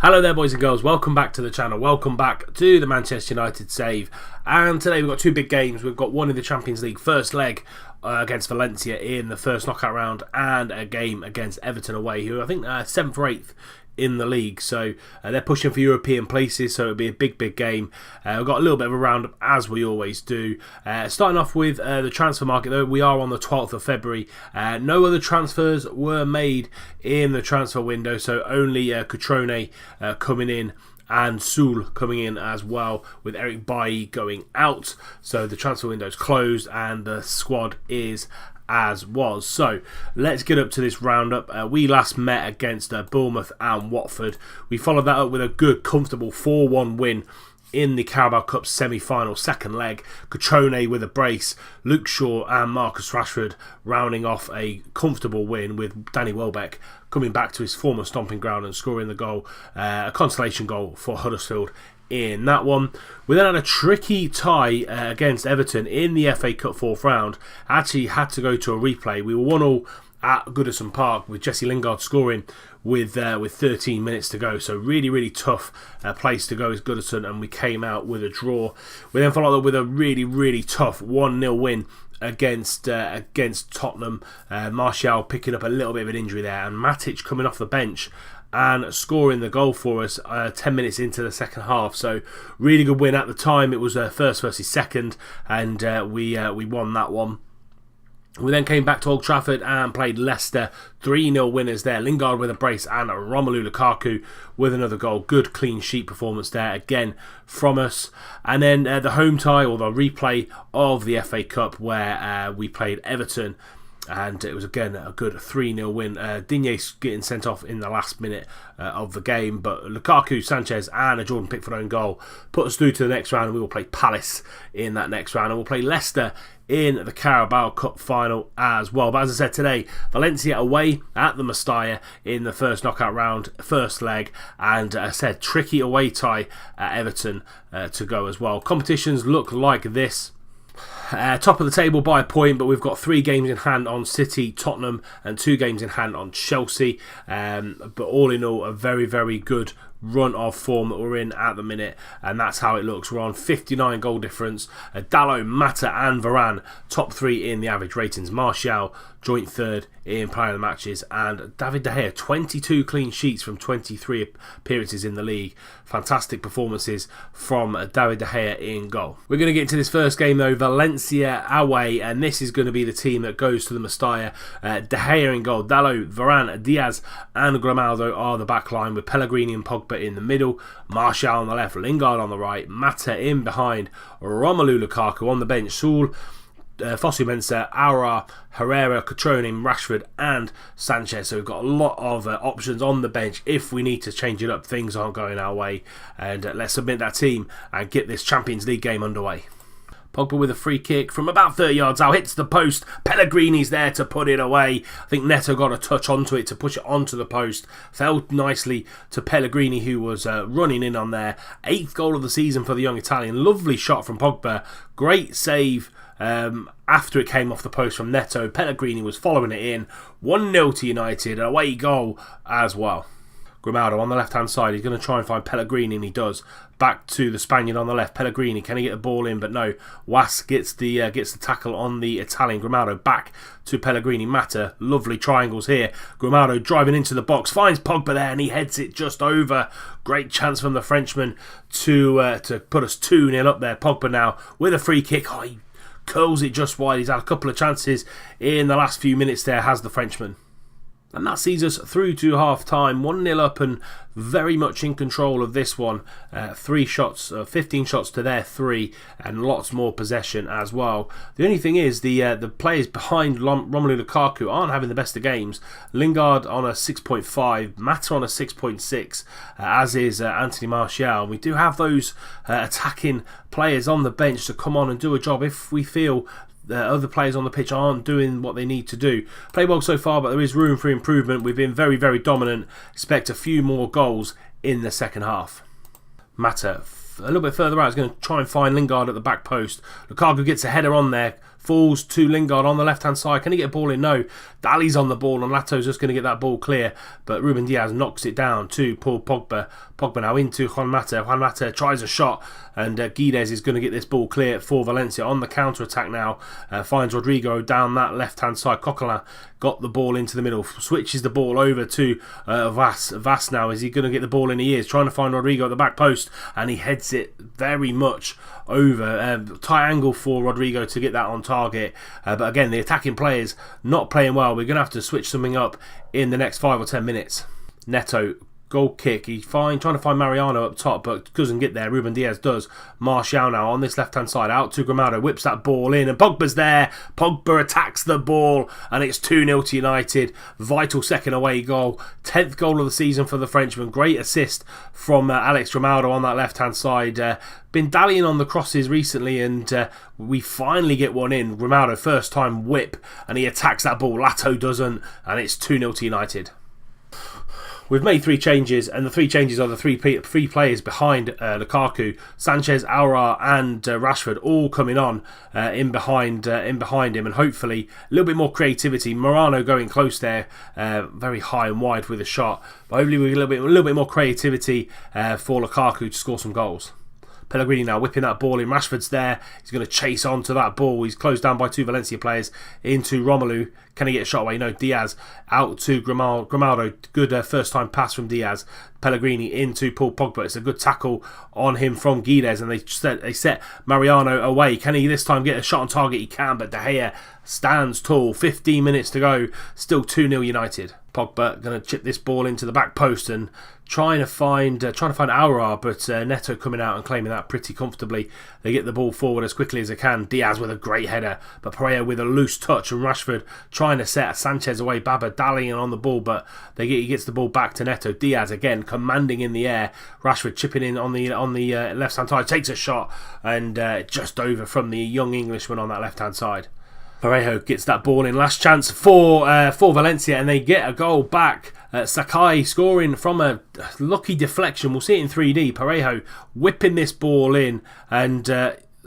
Hello there, boys and girls, welcome back to the channel, welcome back to the Manchester United save. And today we've got two big games. We've got one in the Champions League first leg against Valencia in the first knockout round, and a game against Everton away, who I think 7th or 8th in the league, so they're pushing for European places, so it'll be a big game. We've got a little bit of a roundup as we always do. Starting off with the transfer market, though, we are on the 12th of February. No other transfers were made in the transfer window, so only Cutrone coming in and Sul coming in as well, with Eric Bailly going out. So the transfer window is closed and the squad is as was. So let's get up to this roundup. We last met against Bournemouth and Watford. We followed that up with a good, comfortable 4-1 win in the Carabao Cup semi-final second leg. Cutrone with a brace, Luke Shaw and Marcus Rashford rounding off a comfortable win, with Danny Welbeck coming back to his former stomping ground and scoring the goal, a consolation goal for Huddersfield in that one. We then had a tricky tie against Everton in the FA Cup 4th round. Actually had to go to a replay. We were 1-1 at Goodison Park, with Jesse Lingard scoring with 13 minutes to go. So really tough place to go is Goodison, and we came out with a draw. We then followed up with a really tough 1-0 win against Tottenham. Martial picking up a little bit of an injury there, and Matic coming off the bench and scoring the goal for us 10 minutes into the second half. So really good win. At the time it was first versus second, and we won that one. We then came back to Old Trafford and played Leicester, 3-0 winners there. Lingard with a brace and Romelu Lukaku with another goal. Good clean sheet performance there again from us. And then the home tie, or the replay of the FA Cup, where we played Everton, and it was again a good 3-0 win. Digne getting sent off in the last minute of the game, but Lukaku, Sanchez and a Jordan Pickford own goal put us through to the next round, and we will play Palace in that next round, and we'll play Leicester in the Carabao Cup final as well. But as I said, today Valencia away at the Mestalla in the first knockout round, first leg, and I said tricky away tie at Everton to go as well. Competitions look like this. Top of the table by a point, but we've got 3 games in hand on City, Tottenham, and 2 games in hand on Chelsea. But all in all, a very good run of form that we're in at the minute, and that's how it looks. We're on 59 goal difference. Dalot, Mata and Varane top 3 in the average ratings. Martial joint 3rd in player of the matches, and David De Gea 22 clean sheets from 23 appearances in the league. Fantastic performances from David De Gea in goal. We're going to get into this first game though, Valencia away, and this is going to be the team that goes to the Mestalla. De Gea in goal, Dalot, Varane, Diaz and Grimaldo are the back line, with Pellegrini and Pogba in the middle, Martial on the left, Lingard on the right, Mata in behind, Romelu Lukaku on the bench, Sul, Fosu Mensah, Aura, Herrera, Cutrone, Rashford and Sanchez. So we've got a lot of options on the bench if we need to change it up, things aren't going our way, and let's submit that team and get this Champions League game underway. Pogba with a free kick from about 30 yards out, hits the post. Pellegrini's there to put it away. I think Neto got a touch onto it to push it onto the post. Fell nicely to Pellegrini, who was running in on there. 8th goal of the season for the young Italian. Lovely shot from Pogba. Great save after it came off the post from Neto. Pellegrini was following it in. 1-0 to United. An away goal as well. Grimaldo on the left-hand side. He's going to try and find Pellegrini, and he does. Back to the Spaniard on the left. Pellegrini, can he get the ball in? But no. Was gets the tackle on the Italian. Grimaldo back to Pellegrini. Mata, lovely triangles here. Grimaldo driving into the box, finds Pogba there, and he heads it just over. Great chance from the Frenchman to put us 2-0 up there. Pogba now with a free kick. Oh, he curls it just wide. He's had a couple of chances in the last few minutes there, has the Frenchman. And that sees us through to half-time, 1-0 up and very much in control of this one. 3 shots, 15 shots to their 3, and lots more possession as well. The only thing is the players behind Romelu Lukaku aren't having the best of games. Lingard on a 6.5, Mata on a 6.6, as is Anthony Martial. We do have those attacking players on the bench to come on and do a job if we feel other players on the pitch aren't doing what they need to do. Played well so far, but there is room for improvement. We've been very dominant. Expect a few more goals in the second half. Mata a little bit further out is going to try and find Lingard at the back post. Lukaku gets a header on there, falls to Lingard on the left-hand side. Can he get a ball in? No. Dali's on the ball, and Lato's just going to get that ball clear. But Ruben Diaz knocks it down to Paul Pogba. Pogba now into Juan Mata. Juan Mata tries a shot, and Guedes is going to get this ball clear for Valencia. On the counter-attack now, finds Rodrigo down that left-hand side. Coquelin got the ball into the middle, switches the ball over to Vas. Vas now, is he going to get the ball in? He is trying to find Rodrigo at the back post, and he heads it very much over. Tight angle for Rodrigo to get that on target. But again, the attacking players not playing well. We're going to have to switch something up in the next 5 or 10 minutes. Neto, goal kick. He's trying to find Mariano up top, but doesn't get there. Ruben Diaz does. Martial now on this left-hand side, out to Gramado, whips that ball in, and Pogba's there. Pogba attacks the ball, and it's 2-0 to United. Vital second away goal. 10th goal of the season for the Frenchman. Great assist from Alex Gramado on that left-hand side. Been dallying on the crosses recently, and we finally get one in. Gramado, first time whip, and he attacks that ball. Lato doesn't, and it's 2-0 to United. We've made 3 changes, and the 3 changes are the three players behind Lukaku. Sanchez, Aouar and Rashford all coming on in behind him, and hopefully a little bit more creativity. Morano going close there, very high and wide with a shot, but hopefully with a little bit more creativity for Lukaku to score some goals. Pellegrini now whipping that ball in. Rashford's there. He's going to chase on to that ball. He's closed down by 2 Valencia players into Romelu. Can he get a shot away? No. Diaz out to Gramado. Good first time pass from Diaz. Pellegrini into Paul Pogba. It's a good tackle on him from Guedes, and they set Mariano away. Can he this time get a shot on target? He can, but De Gea stands tall. 15 minutes to go. Still 2-0 United. Pogba going to chip this ball into the back post and trying to find Aouar, but Neto coming out and claiming that pretty comfortably. They get the ball forward as quickly as they can. Diaz with a great header, but Pereira with a loose touch, and Rashford trying to set Sanchez away. Baba dallying on the ball, but he gets the ball back to Neto. Diaz again commanding in the air. Rashford chipping in on the left hand side, takes a shot, and just over from the young Englishman on that left hand side. Parejo gets that ball in. Last chance for Valencia, and they get a goal back. Sakai scoring from a lucky deflection. We'll see it in 3D. Parejo whipping this ball in, and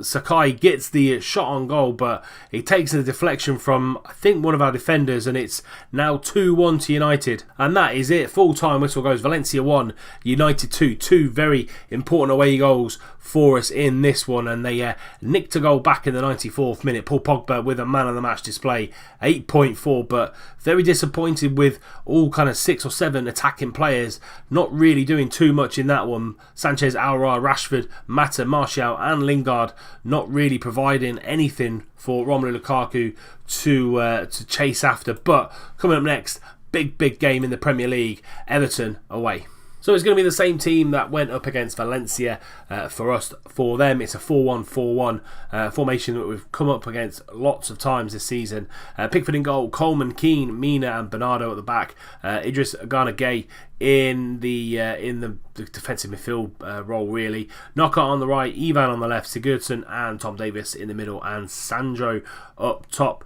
Sakai gets the shot on goal, but he takes the deflection from, I think, one of our defenders, and it's now 2-1 to United. And that is it. Full-time whistle goes. Valencia 1, United 2. 2 very important away goals for us in this one, and they nicked a goal back in the 94th minute. Paul Pogba with a man of the match display, 8.4, but very disappointed with all kind of 6 or 7 attacking players not really doing too much in that one. Sanchez, Aouar, Rashford, Mata, Martial and Lingard not really providing anything for Romelu Lukaku to chase after. But coming up next, big game in the Premier League, Everton away. So it's going to be the same team that went up against Valencia for them. It's a 4-1-4-1 formation that we've come up against lots of times this season. Pickford in goal, Coleman, Keane, Mina and Bernardo at the back. Idris Gana Gueye in the defensive midfield role really. Knockout on the right, Ivan on the left, Sigurdsson and Tom Davies in the middle, and Sandro up top.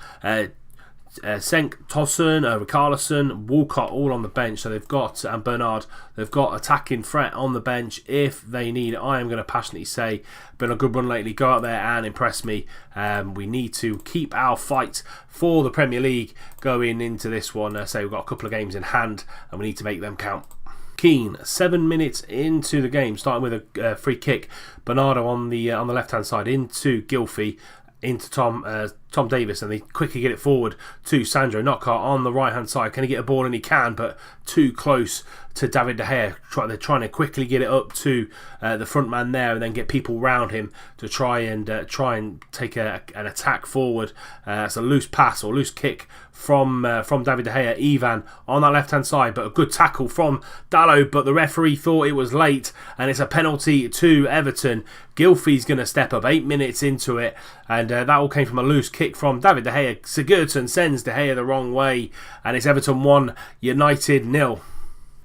Senk, Tosun, Richarlison, Walcott all on the bench. So they've got, and Bernard, they've got attacking threat on the bench if they need it. I am going to passionately say, been a good run lately. Go out there and impress me. We need to keep our fight for the Premier League going into this one. We've got a couple of games in hand and we need to make them count. Keane, 7 minutes into the game, starting with a free kick. Bernardo on the left hand side into Gylfi, into Tom Davies, and they quickly get it forward to Sandro. Knockout on the right hand side. Can he get a ball? And he can, but too close to David De Gea. They're trying to quickly get it up to the front man there, and then get people round him to try and take an attack forward. It's a loose pass or loose kick from David De Gea. Ivan on that left hand side, but a good tackle from Dalot, but the referee thought it was late, and it's a penalty to Everton. Gylfi's going to step up 8 minutes into it, and that all came from a loose kick from David De Gea. Sigurdsson sends De Gea the wrong way, and it's Everton 1, United 0.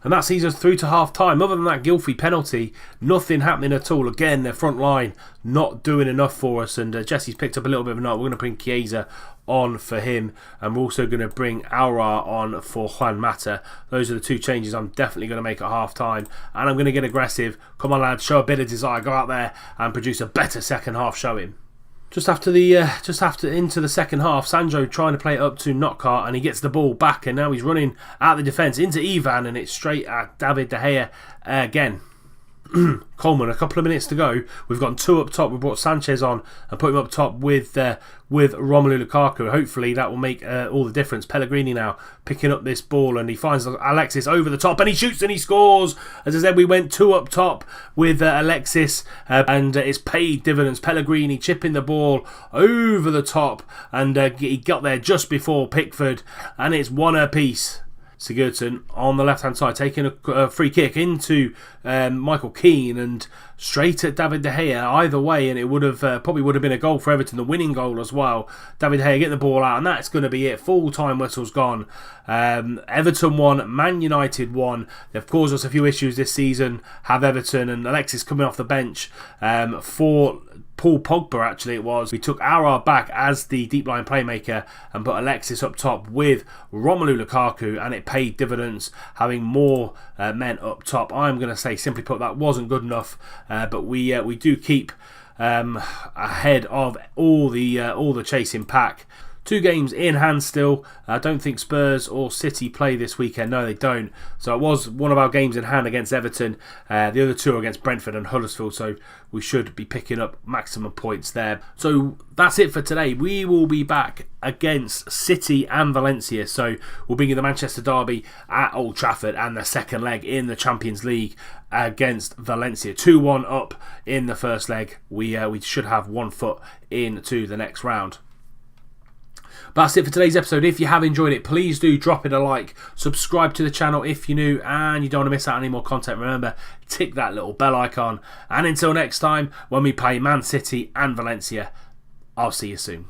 And that sees us through to half-time. Other than that Gylfi penalty, nothing happening at all. Again, their front line not doing enough for us. And Jesse's picked up a little bit of a knock. We're going to bring Chiesa on for him. And we're also going to bring Aouar on for Juan Mata. Those are the 2 changes I'm definitely going to make at half-time. And I'm going to get aggressive. Come on, lads. Show a bit of desire. Go out there and produce a better second half showing. into the second half, Sancho trying to play it up to Knockaert, and he gets the ball back, and now he's running at the defence into Ivan, and it's straight at David De Gea again. Coleman, a couple of minutes to go. We've got 2 up top. We brought Sanchez on and put him up top with Romelu Lukaku. Hopefully that will make all the difference. Pellegrini now picking up this ball, and he finds Alexis over the top, and he shoots and he scores. As I said, we went 2 up top with Alexis, and it's paid dividends. Pellegrini chipping the ball over the top, and he got there just before Pickford, and it's 1 apiece. Sigurdsson on the left-hand side taking a free kick into Michael Keane and straight at David De Gea. Either way, and it would have probably would have been a goal for Everton, the winning goal as well. David De Gea getting the ball out, and that's going to be it. Full-time whistle's gone. Everton 1, Man United 1. They've caused us a few issues this season. Have Everton, and Alexis coming off the bench for Paul Pogba, actually it was. We took Aouar back as the deep line playmaker and put Alexis up top with Romelu Lukaku, and it paid dividends having more men up top. I'm going to say, simply put, that wasn't good enough, but we do keep ahead of all the chasing pack. 2 games in hand still. I don't think Spurs or City play this weekend. No, they don't. So it was one of our games in hand against Everton. The other 2 are against Brentford and Huddersfield. So we should be picking up maximum points there. So that's it for today. We will be back against City and Valencia. So we'll bring you the Manchester derby at Old Trafford and the second leg in the Champions League against Valencia. 2-1 up in the first leg. We should have 1 foot into the next round. But that's it for today's episode. If you have enjoyed it, please do drop it a like, subscribe to the channel if you're new and you don't want to miss out on any more content. Remember, tick that little bell icon. And until next time, when we play Man City and Valencia, I'll see you soon.